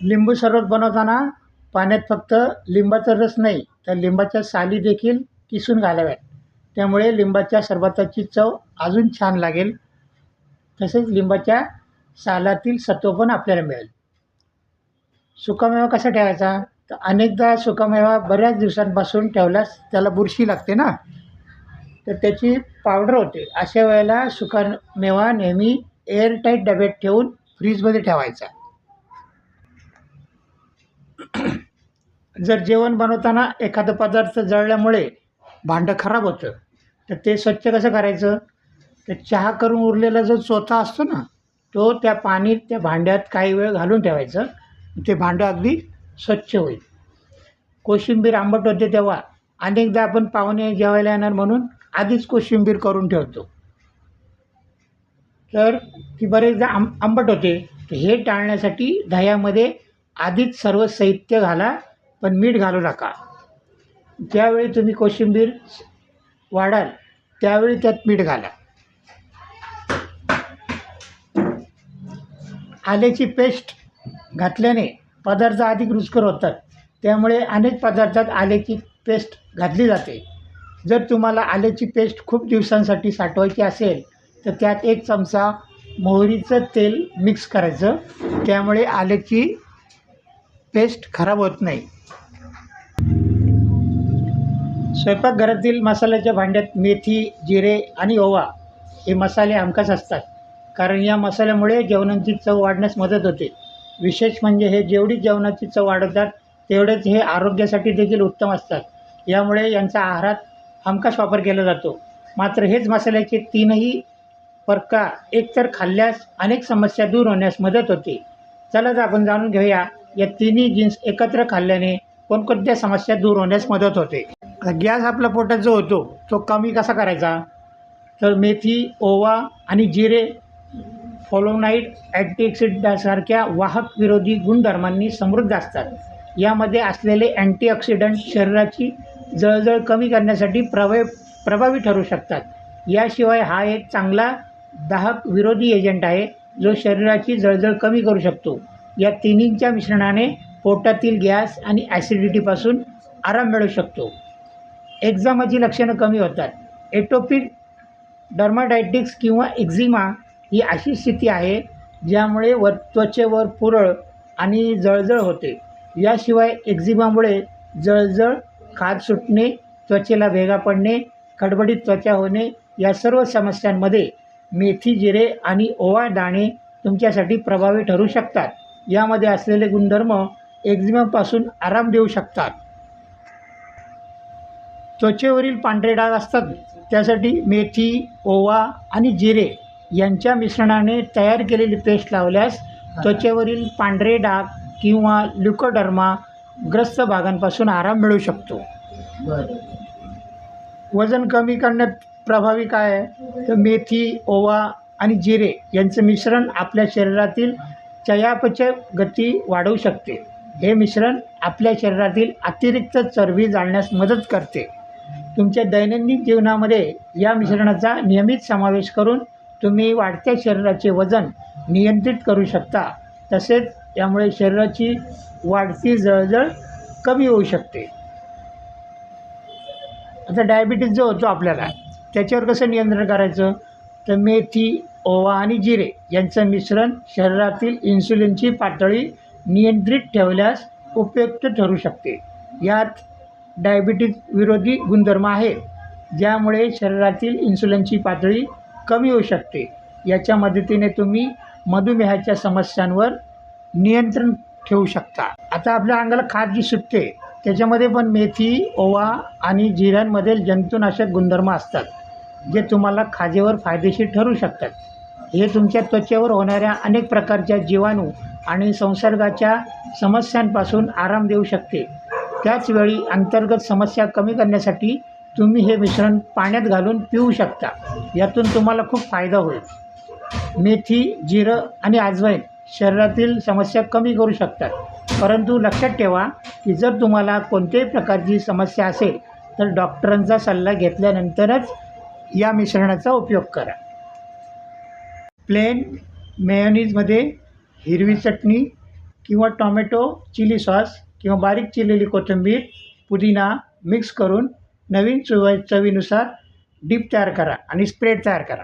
लिंबू सरबत बनवताना पाण्यात फक्त लिंबाचा रस नाही तर लिंबाच्या साली देखील किसून घालाव्यात. त्यामुळे लिंबाच्या सरबताची चव अजून छान लागेल. तसेच लिंबाच्या सालातील सत्व पण आपल्याला मिळेल. सुकामेवा कसा ठेवायचा? तर अनेकदा सुकामेवा बऱ्याच दिवसांपासून ठेवल्यास त्याला बुरशी लागते ना, तर त्याची पावडर होते. अशा वेळेला सुकामेवा नेहमी एअरटाईट डब्यात ठेवून फ्रीजमध्ये ठेवायचा. जर जेवण बनवताना एखादा पदार्थ जळल्यामुळे भांडं खराब होतं तर ते स्वच्छ कसं करायचं? तर चहा करून उरलेला जो चोथा असतो ना, तो त्या भांड्यात काही वेळ घालून ठेवायचं. ते भांडं अगदी स्वच्छ होईल. कोशिंबीर आंबट होते तेव्हा अनेकदा आपण पाहुणे जेवायला येणार म्हणून आधीच कोशिंबीर करून ठेवतो, तर ती बरेचदा आंबट होते. तर हे टाळण्यासाठी दह्यामध्ये आधीच सर्व साहित्य घाला, पण मीठ घालू नका. ज्यावेळी तुम्ही कोशिंबीर वाढाल त्यावेळी त्यात मीठ घाला. आल्याची पेस्ट घातल्याने पदार्थ अधिक रुचकर होतात. त्यामुळे अनेक पदार्थात आल्याची पेस्ट घातली जाते. जर तुम्हाला आल्याची पेस्ट खूप दिवसांसाठी साठवायची असेल तर त्यात 1 चमचा मोहरीचं तेल मिक्स करायचं. त्यामुळे आल्याची पेस्ट खराब होत नाही. स्वयंपाकघरातील मसाल्याच्या भांड्यात मेथी, जिरे आणि ओवा हे मसाले हमखास असतात. कारण या मसाल्यामुळे जेवणाची चव वाढण्यास मदत होते. विशेष म्हणजे हे जेवढी जेवणाची चव वाढवतात तेवढेच हे आरोग्यासाठी देखील उत्तम असतात. यामुळे यांचा आहारात हमखास वापर केला जातो. मात्र हेच मसाल्याचे 3ही प्रकार एकतर खाल्ल्यास अनेक समस्या दूर होण्यास मदत होते. चला तर आपण जाणून घेऊया या 3ही जिन्स एकत्र खाल्ल्याने कोणकोणत्या समस्या दूर होण्यास मदत होते. गॅस आपल्या पोटात जो होतो तो कमी कसा करायचा? तर मेथी, ओवा आणि जिरे फ्लोनाइड, अँटीऑक्सिडंटसारख्या वाहक विरोधी गुणधर्मांनी समृद्ध असतात. यामध्ये असलेले अँटीऑक्सिडंट शरीराची जळजळ कमी करण्यासाठी प्रभावी ठरू शकतात. याशिवाय हा एक चांगला दाहक विरोधी एजंट आहे जो शरीराची जळजळ कमी करू शकतो. या तिन्हींच्या मिश्रणाने पोटातील गॅस आणि ॲसिडिटीपासून आराम मिळू शकतो. एक्झामाची लक्षणं कमी होतात. एटोपिक डर्माटायटिस किंवा एक्झिमा ही अशी स्थिती आहे ज्यामुळे त्वचेवर पुरळ आणि जळजळ होते. याशिवाय एक्झिमामुळे जळजळ, खाज सुटणे, त्वचेला भेगा पडणे, खडबडीत त्वचा होणे या सर्व समस्यांमध्ये मेथी, जिरे आणि ओवा दाणे तुमच्यासाठी प्रभावी ठरू शकतात. यामध्ये असलेले गुणधर्म एक्झिमापासून आराम देऊ शकतात. त्वचेवरील पांढरे डाग असतात त्यासाठी मेथी, ओवा आणि जिरे यांच्या मिश्रणाने तयार केलेली पेस्ट लावल्यास त्वचेवरील पांढरे डाग किंवा ल्युकोडर्मा ग्रस्त भागांपासून आराम मिळू शकतो. वजन कमी करण्यात प्रभावी काय आहे? तर मेथी, ओवा आणि जिरे यांचं मिश्रण आपल्या शरीरातील चयापचय गती वाढवू शकते. हे मिश्रण आपल्या शरीरातील अतिरिक्त चरबी जाळण्यास मदत करते. तुमच्या दैनंदिन जीवनामध्ये या मिश्रणाचा नियमित समावेश करून तुम्ही वाढत्या शरीराचे वजन नियंत्रित करू शकता. तसेच यामुळे शरीराची वाढती जळजळ कमी होऊ शकते. आता डायबिटीज जो होतो आपल्याला त्याच्यावर कसं नियंत्रण करायचं? तर मेथी, ओवा आणि जिरे यांचं मिश्रण शरीरातील इन्सुलिनची पातळी नियंत्रित ठेवल्यास उपयुक्त ठरू शकते. यात डायबिटीज विरोधी गुणधर्म आहेत ज्यामुळे शरीरातील इन्सुलिनची पातळी कमी होऊ शकते. याच्या मदतीने तुम्ही मधुमेहाच्या समस्यांवर नियंत्रण ठेवू शकता. आता आपल्या अंगाला खाज जी सुटते त्याच्यामध्ये पण मेथी, ओवा आणि जिऱ्यांमधील जंतुनाशक गुणधर्म असतात जे तुम्हाला खाजेवर फायदेशीर ठरू शकतात. हे तुमच्या त्वचेवर होणाऱ्या अनेक प्रकारच्या जीवाणू आणि संसर्गाच्या समस्यांपासून आराम देऊ शकते. त्याचवेळी अंतर्गत समस्या कमी करण्यासाठी तुम्ही हे मिश्रण पाण्यात घालून पिऊ शकता. यातून तुम्हाला खूप फायदा होईल. मेथी, जिरं आणि अजवाईन शरीरातील समस्या कमी करू शकतात. परंतु लक्षात ठेवा की जर तुम्हाला कोणत्याही प्रकारची समस्या असेल तर डॉक्टरांचा सल्ला घेतल्यानंतरच या मिश्रणाचा उपयोग करा. प्लेन मेयोनीजमध्ये हिरवी चटणी, किंवा टॉमॅटो चिली सॉस किंवा बारीक चिरलेली कोथिंबीर, पुदिना मिक्स करून नवीन चवीनुसार डिप तयार करा आणि स्प्रेड तयार करा.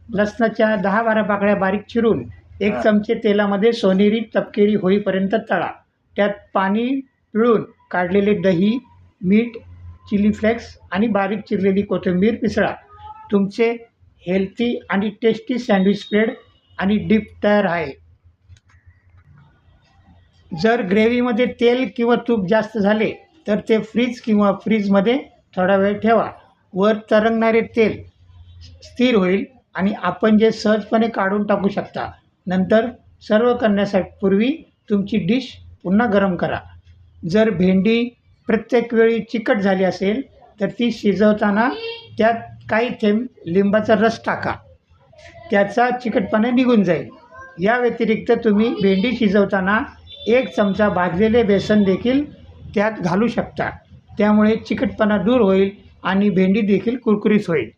लसणाच्या 10-12 पाकळ्या बारीक चिरून 1 चमचे तेलामध्ये सोनेरी तपकिरी होईपर्यंत तळा. त्यात पाणी पिळून काढलेले दही, मीठ, चिली फ्लेक्स आणि बारीक चिरलेली कोथिंबीर मिसळा. तुमचे हेल्थी आणि टेस्टी सँडविच स्प्रेड आणि डिप तयार आहे. जर ग्रेव्हीमध्ये तेल किंवा तूप जास्त झाले तर ते फ्रीजमध्ये थोडा वेळ ठेवा. वर तरंगणारे तेल स्थिर होईल आणि आपण जे सहजपणे काढून टाकू शकता. नंतर सर्व करण्यापूर्वी तुमची डिश पुन्हा गरम करा. जर भेंडी प्रत्येक वेळी चिकट झाली असेल तर ती शिजवताना त्यात काही थेंब लिंबाचा रस टाका. त्याचा चिकटपणा निघून जाईल. या व्यतिरिक्त तुम्ही भेंडी शिजवताना 1 चमचा भाजलेले बेसन देखील त्यात घालू शकता. त्यामुळे चिकटपणा दूर होईल आणि भेंडी देखील कुरकुरीत होईल.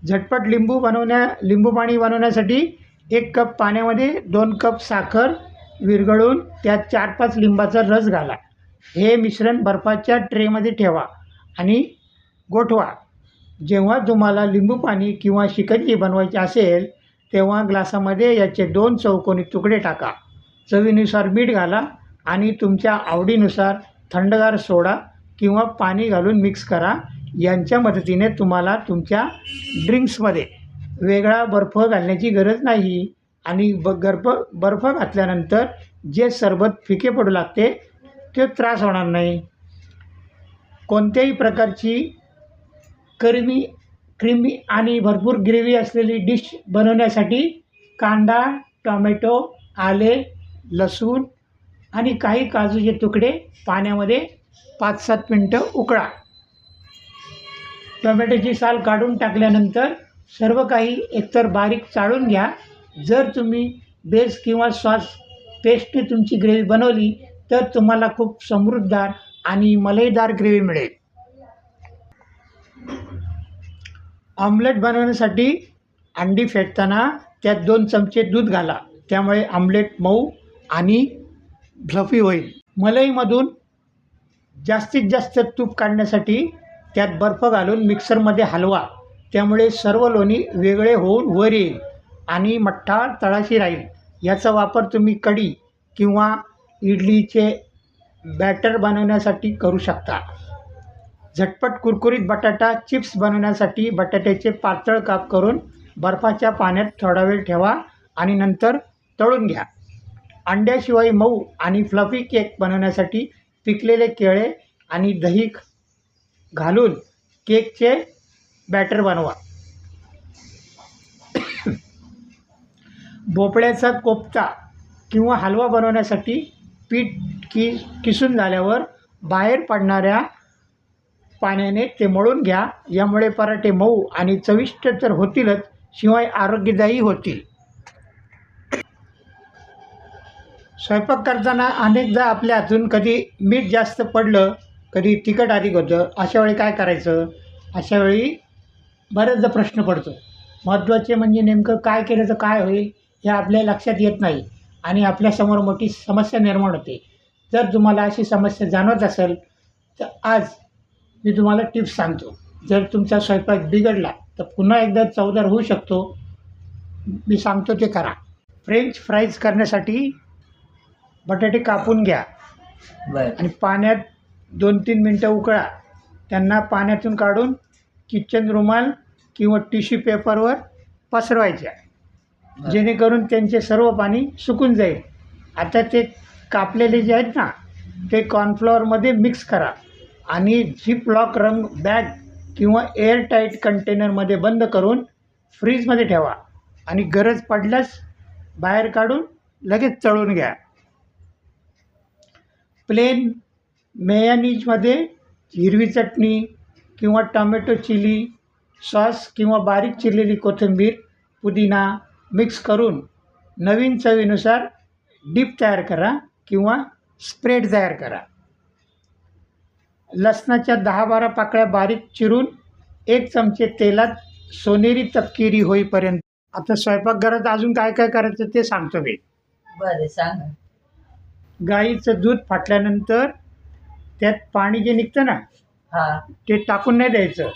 झटपट लिंबू पाणी बनवण्यासाठी 1 कप पाण्यामध्ये 2 कप साखर विरघळून त्यात 4-5 लिंबाचा रस घाला. हे मिश्रण बर्फाच्या ट्रेमध्ये ठेवा आणि गोठवा. जेव्हा तुम्हाला लिंबू पाणी किंवा शिकंजी बनवायचे असेल तेव्हा ग्लासामध्ये याचे 2 चौकोनी तुकडे टाका. चवीनुसार मीठ घाला आणि तुमच्या आवडीनुसार थंडगार सोडा किंवा पाणी घालून मिक्स करा. यांच्या मदतीने तुम्हाला तुमच्या ड्रिंक्समध्ये वेगळा बर्फ घालण्याची गरज नाही आणि बर्फ घातल्यानंतर जे सरबत फिके पडू लागते ते त्रास होणार नाही. कोणत्याही प्रकारची क्रीमी आणि भरपूर ग्रेव्ही असलेली डिश बनवण्यासाठी कांदा, टॉमॅटो, आले, लसूण आणि काही काजूचे तुकडे पाण्यामध्ये 5-7 मिनटं उकळा. टोमॅटोची साल काढून टाकल्यानंतर सर्व काही एकतर बारीक चाळून घ्या. जर तुम्ही बेस किंवा सॉस पेस्टने तुमची ग्रेव्ही बनवली तर तुम्हाला खूप समृद्धदार आणि मलईदार ग्रेव्ही मिळेल. ऑमलेट बनवण्यासाठी अंडी फेटताना त्यात 2 चमचे दूध घाला. त्यामुळे ऑमलेट मऊ आणि फ्लफी होईल. मलईमधून जास्तीत जास्त तूप काढण्यासाठी त्यात बर्फ घालून मिक्सरमध्ये हलवा. त्यामुळे सर्व लोणी वेगळे होऊन वर येईल आणि मठ्ठा तळाशी राहील. याचा वापर तुम्ही कढी किंवा इडलीचे बॅटर बनवण्यासाठी करू शकता. झटपट कुरकुरीत बटाटा चिप्स बनवण्यासाठी बटाट्याचे पातळ काप करून बर्फाच्या पाण्यात थोडा वेळ ठेवा आणि नंतर तळून घ्या. अंड्याशिवाय मऊ आणि फ्लफी केक बनवण्यासाठी पिकलेले केळे आणि दही घालून केकचे बॅटर बनवा. भोपळ्याचा कोफ्ता किंवा हलवा बनवण्यासाठी पीठ किसून झाल्यावर बाहेर पडणाऱ्या पाण्याने ते मळून घ्या. यामुळे पराठे मऊ आणि चविष्ट तर होतीलच, शिवाय आरोग्यदायी होतील. स्वयंपाक करताना अनेकदा आपल्या हातून कधी मीठ जास्त पडलं, कधी तिखट अधिक होतं. अशा वेळी काय करायचं? अशा वेळी बरेचदा प्रश्न पडतो. महत्त्वाचे म्हणजे नेमकं काय केलं तर काय होईल हे आपल्या लक्षात येत नाही आणि आपल्यासमोर मोठी समस्या निर्माण होते. जर तुम्हाला अशी समस्या जाणवत असेल तर आज मी तुम्हाला टिप्स सांगतो. जर तुमचा स्वयंपाक बिघडला तर पुन्हा एकदा चवदार होऊ शकतो. मी सांगतो ते करा. फ्रेंच फ्राईज करण्यासाठी बटाटे कापून घ्या आणि पाण्यात 2-3 मिनटं उकळा. त्यांना पाण्यातून काढून किचन रुमाल किंवा टिश्यू पेपरवर पसरवायच्या, जेणेकरून त्यांचे सर्व पाणी सुकून जाईल. आता ते कापलेले जे आहेत ना ते कॉर्नफ्लॉवरमध्ये मिक्स करा आणि झिप-लॉक रंग बॅग किंवा एअरटाईट कंटेनरमध्ये बंद करून फ्रीजमध्ये ठेवा आणि गरज पडल्यास बाहेर काढून लगेच तळून घ्या. प्लेन मेयोनीजमध्ये हिरवी चटणी किंवा टोमॅटो चिली सॉस किंवा बारीक चिरलेली कोथिंबीर, पुदिना मिक्स करून नवीन चवीनुसार डिप तयार करा किंवा स्प्रेड तयार करा. लसणाच्या 10-12 पाकळ्या बारीक चिरून 1 चमचे तेलात सोनेरी तपकिरी होईपर्यंत. आता स्वयंपाकघरात अजून काय काय करायचं ते सांगतो मी. बरं सांगा. गाईचं दूध फाटल्यानंतर त्यात पाणी जे निघतं ना हा. ते टाकून नाही द्यायचं.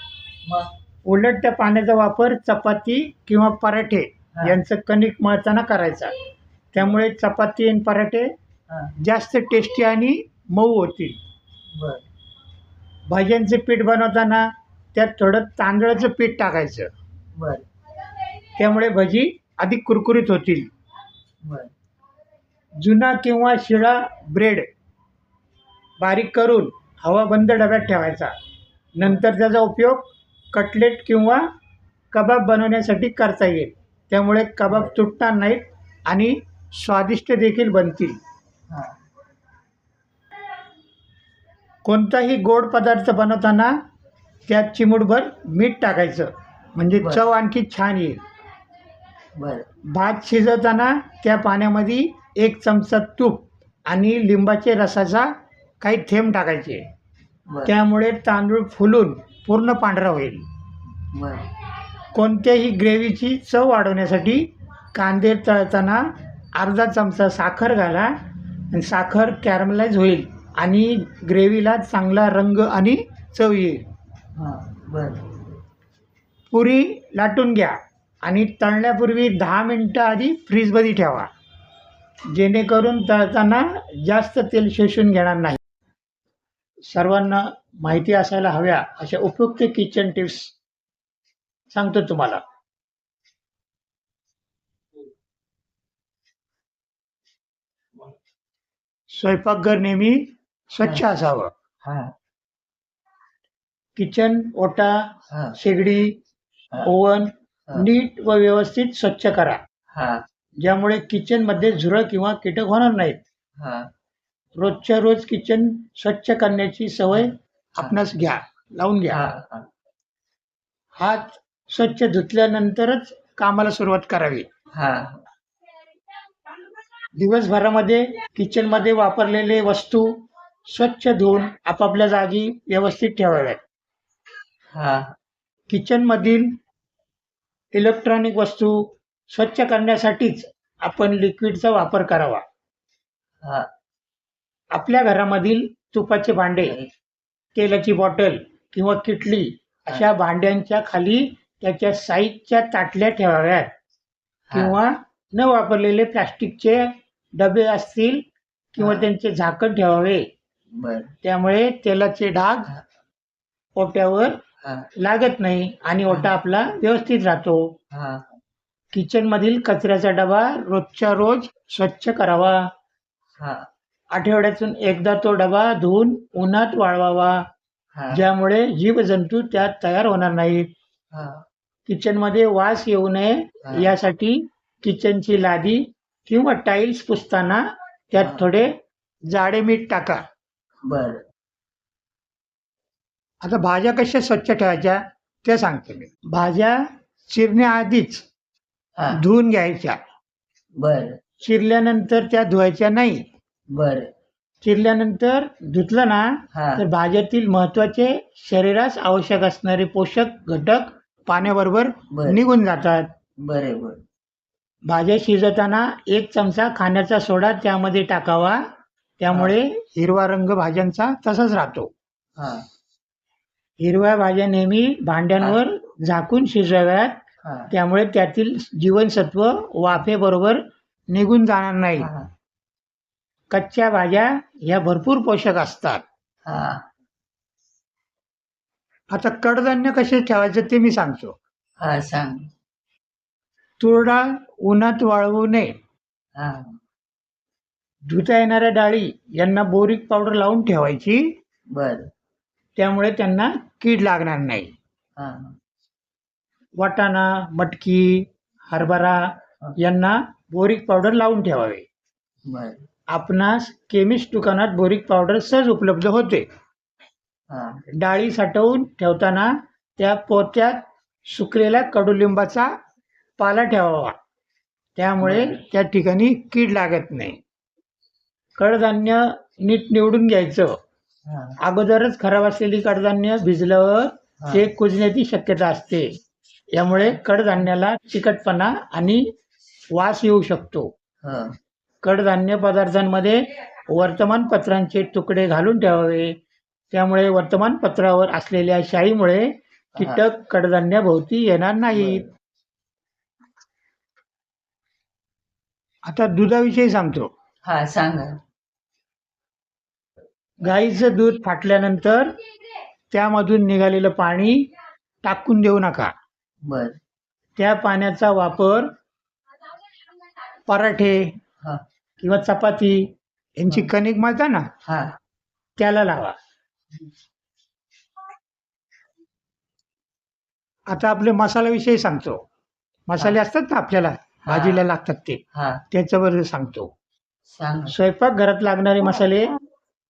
मग. उलट त्या पाण्याचा वापर चपाती किंवा पराठे हा. यांचं कणिक मळताना करायचा. त्यामुळे चपाती आणि पराठे हा. जास्त टेस्टी आणि मऊ होतील. बर. भाज्यांचे पीठ बनवताना त्यात थोडं तांदळाचं पीठ टाकायचं. बर. त्यामुळे भजी अधिक कुरकुरीत होतील. बर. जुना किंवा शिळा ब्रेड बारीक करून हवाबंद डब्यात ठेवायचा. नंतर त्याचा उपयोग कटलेट किंवा कबाब बनवण्यासाठी करता येईल. त्यामुळे कबाब तुटणार नाहीत आणि स्वादिष्ट देखील बनतील. हा. कोणताही गोड पदार्थ बनवताना त्यात चिमूटभर मीठ टाकायचं, म्हणजे बरं. चव आणखी छान येईल. बर. भात शिजवताना त्या पाण्यामध्ये 1 चमचा तूप आणि लिंबाचे रसाचा काही थेंब टाकायचे. बर. त्यामुळे तांदूळ फुलून पूर्ण पांढरा होईल. बर. कोणत्याही ग्रेव्हीची चव वाढवण्यासाठी कांदे तळताना अर्धा चमचा साखर घाला आणि साखर कॅरमलाइज होईल आणि ग्रेव्हीला चांगला रंग आणि चव येईल. हा. बर. पुरी लाटून घ्या आणि तळण्यापूर्वी 10 मिनटं आधी फ्रीजमध्ये ठेवा, जेणेकरून तळताना जास्त तेल शोषून घेणार नाही. सर्वांना माहिती असायला हव्या अशा उपयुक्त किचन टिप्स सांगतो तुम्हाला. स्वयंपाकघर नेहमी स्वच्छ असावं. हा. किचन, ओटा, हा. शेगडी, हा. ओव्हन हा. नीट व व्यवस्थित स्वच्छ करा, हा. ज्यामुळे किचनमध्ये झुरळ किंवा कीटक होणार नाहीत. हा. रोजच्या रोज किचन स्वच्छ करण्याची सवय आपणास लावून घ्या. हा. हात स्वच्छ धुतल्यानंतरच कामाला सुरुवात करावी. हा. दिवसभरामध्ये किचनमध्ये वापरलेले वस्तू स्वच्छ धुवून आपापल्या जागी व्यवस्थित ठेवाव्यात. हा. किचनमधील इलेक्ट्रॉनिक वस्तू स्वच्छ करण्यासाठीच आपण लिक्विडचा वापर करावा. हा. आपल्या घरामधील तुपाचे भांडे, तेलाची बॉटल किंवा किटली अशा भांड्यांच्या खाली त्याच्या साईजच्या ताटल्या ठेवाव्यात. किंवा न वापरलेले प्लास्टिकचे डबे असतील किंवा त्यांचे झाकण ठेवावे. बर. त्यामुळे तेलाचे डाग ओट्यावर लागत नाही आणि ओटा आपला व्यवस्थित राहतो. किचनमधील कचऱ्याचा डबा रोजच्या रोज स्वच्छ करावा. आठवड्यातून एकदा तो डबा धुवून उन्हात वाळवावा, ज्यामुळे जीवजंतू त्यात तयार होणार नाहीत. किचनमध्ये वास येऊ नये यासाठी किचनची लादी किंवा टाईल्स पुसताना त्यात थोडे जाडे मीठ टाका. बर. आता भाज्या कशा स्वच्छ ठेवायच्या ते सांगतो मी. भाज्या चिरण्याआधीच धुवून घ्यायच्या. बर. चिरल्यानंतर त्या धुवायच्या नाही. बर. चिरल्यानंतर धुतलं ना तर भाज्यातील महत्वाचे शरीरास आवश्यक असणारे पोषक घटक पाण्याबरोबर निघून जातात. बरोबर. भाज्या शिजवताना 1 चमचा खाण्याचा सोडा त्यामध्ये टाकावा, त्यामुळे हिरवा रंग भाज्यांचा तसाच राहतो. हिरव्या भाज्या नेहमी भांड्यांवर झाकून शिजवाव्यात, त्यामुळे त्यातील जीवनसत्व वाफेबरोबर निघून जाणार नाही. कच्च्या भाज्या ह्या भरपूर पोषक असतात. आता कडधान्य कसे ठेवायचे ते मी सांगतो. सांग. तूर डाळ उन्हात वाळवू नये. धुता येणाऱ्या डाळी यांना बोरिक पावडर लावून ठेवायची. बर. त्यामुळे त्यांना कीड लागणार नाही. वाटाणा, मटकी, हरभरा यांना बोरिक पावडर लावून ठेवावे. बर. आपणास केमिस्ट दुकानात बोरिक पावडर सहज उपलब्ध होते. डाळी साठवून ठेवताना त्या पोत्यात सुकलेला कडुलिंबाचा पाला ठेवावा, त्यामुळे त्या ठिकाणी कीड लागत नाही. कडधान्य नीट निवडून घ्यायचं. अगोदरच खराब असलेली कडधान्य भिजल्यावर ते कुजण्याची शक्यता असते. यामुळे कडधान्याला चिकटपणा आणि वास येऊ शकतो. कडधान्य पदार्थांमध्ये वर्तमानपत्रांचे तुकडे घालून ठेवावे. त्यामुळे वर्तमानपत्रावर असलेल्या शाईमुळे कीटक कडधान्याभोवती येणार नाहीत. आता दुधाविषयी सांगतो. हा सांगा. गाईचं दूध फाटल्यानंतर त्यामधून निघालेलं पाणी टाकून देऊ नका. बर. त्या पाण्याचा वापर पराठे हा किंवा चपाती यांची कणिक मळता ना हा त्याला लावा. आता आपले मसाल्याविषयी सांगतो. मसाले असतात ना आपल्याला भाजीला लागतात ते, हा त्याच्याबरोबर सांगतो. सांगा. स्वयंपाकघरात लागणारे मसाले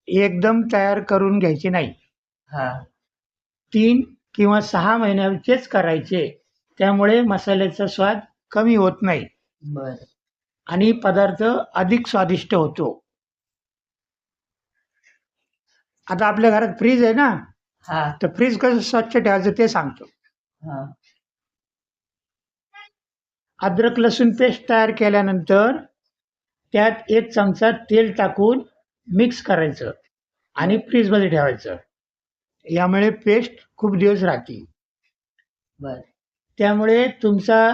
एकदम तयार करून घ्यायचे नाही. हा 3 किंवा 6 महिन्याचेच करायचे. त्यामुळे मसाल्याचा स्वाद कमी होत नाही बर. आणि पदार्थ अधिक स्वादिष्ट होतो. आता आपल्या घरात फ्रीज आहे ना, हा तर फ्रीज कसं स्वच्छ ठेवायचं ते सांगतो. हा अद्रक लसूण पेस्ट तयार केल्यानंतर त्यात 1 चमचा तेल टाकून मिक्स करायचं आणि फ्रीजमध्ये ठेवायचं. यामुळे पेस्ट खूप दिवस राहते. बर. त्यामुळे तुमचा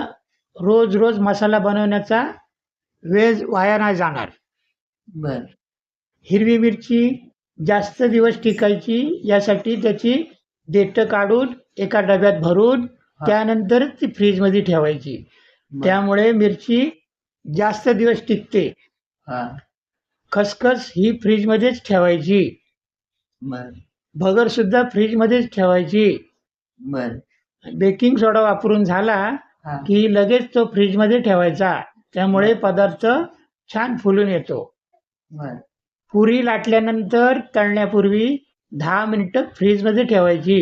रोज रोज मसाला बनवण्याचा वेळ वाया नाही जाणार. बर. हिरवी मिरची जास्त दिवस टिकायची यासाठी त्याची देठं काढून एका डब्यात भरून त्यानंतर ती फ्रीजमध्ये ठेवायची. त्यामुळे मिरची जास्त दिवस टिकते. हा खसखस ही फ्रीजमध्येच ठेवायची. बर. भगरसुद्धा फ्रीजमध्येच ठेवायची. बर. बेकिंग सोडा वापरून झाला हा की लगेच तो फ्रीजमध्ये ठेवायचा. त्यामुळे पदार्थ छान फुलून येतो. बर. पुरी लाटल्यानंतर तळण्यापूर्वी 10 मिनिटं फ्रीजमध्ये ठेवायची.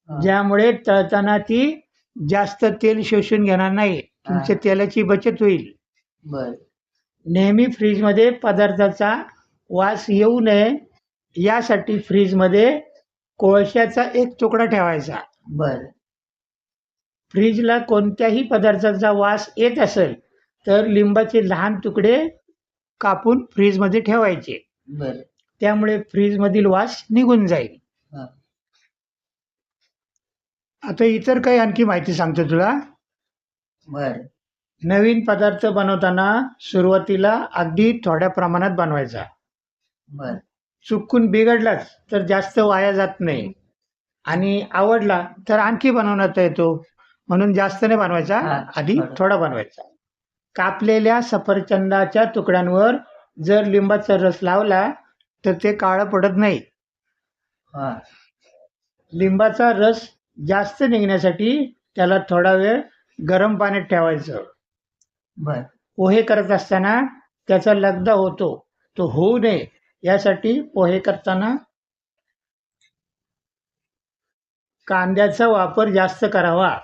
ज्यामुळे तळताना ती जास्त तेल शोषून घेणार नाही. तुमच्या तेलाची बचत होईल. बर. नेहमी फ्रीजमध्ये पदार्थाचा वास येऊ नये यासाठी फ्रीजमध्ये कोळशाचा 1 तुकडा ठेवायचा. बर. फ्रीजला कोणत्याही पदार्थाचा वास येत असेल तर लिंबाचे लहान तुकडे कापून फ्रीजमध्ये ठेवायचे. बर. त्यामुळे फ्रीजमधील वास निघून जाईल. हा आता इतर काही आणखी माहिती सांगतो तुला. बर. नवीन पदार्थ बनवताना सुरुवातीला अगदी थोड्या प्रमाणात बनवायचा. बर. चुकून बिघडलाच तर जास्त वाया जात नाही आणि आवडला तर आणखी बनवण्यात येतो. म्हणून जास्त नाही बनवायचा, आधी थोडा बनवायचा. कापलेल्या सफरचंदाच्या तुकड्यांवर जर लिंबाचा रस लावला तर ते काळं पडत नाही. हा लिंबाचा रस जास्त निघण्यासाठी त्याला थोडा वेळ गरम पाण्यात ठेवायचं. बर. पोहे करत असताना त्याचा लगदा होतो, तो होऊ नये यासाठी पोहे करताना कांद्याचा वापर जास्त करावा.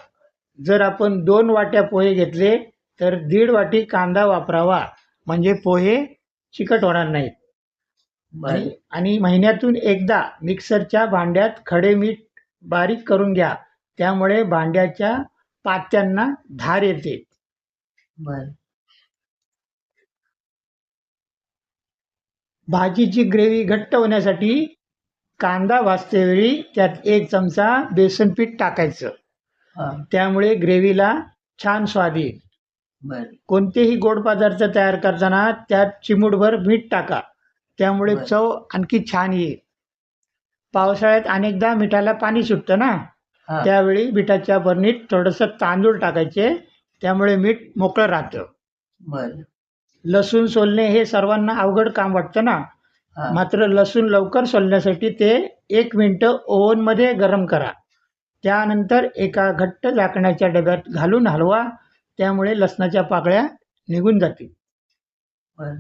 जर आपण 2 वाट्या पोहे घेतले तर 1.5 वाटी कांदा वापरावा. म्हणजे पोहे चिकट होणार नाहीत. बर. आणि महिन्यातून एकदा मिक्सरच्या भांड्यात खडे मीठ बारीक करून घ्या. त्यामुळे भांड्याच्या पात्यांना धार येते. बर. भाजीची ग्रेव्ही घट्ट होण्यासाठी कांदा भाजतेवेळी त्यात 1 चमचा बेसन पीठ टाकायचं. हा त्यामुळे ग्रेव्हीला छान स्वाद येईल. बर. कोणतेही गोड पदार्थ तयार करताना त्यात चिमूटभर मीठ टाका. त्यामुळे चव आणखी छान येईल. पावसाळ्यात अनेकदा मिठाला पाणी सुटतं ना, हा त्यावेळी मिठाच्या बरणीत थोडंसं तांदूळ टाकायचे. त्यामुळे मीठ मोकळं राहतं. बर. लसूण सोलणे हे सर्वांना अवघड काम वाटतं ना, हा मात्र लसूण लवकर सोलण्यासाठी ते 1 मिनिटं ओव्हनमध्ये गरम करा. त्यानंतर एका घट्ट झाकण्याच्या डब्यात घालून हलवा. त्यामुळे लसणाच्या पाकळ्या निघून जातील. बर.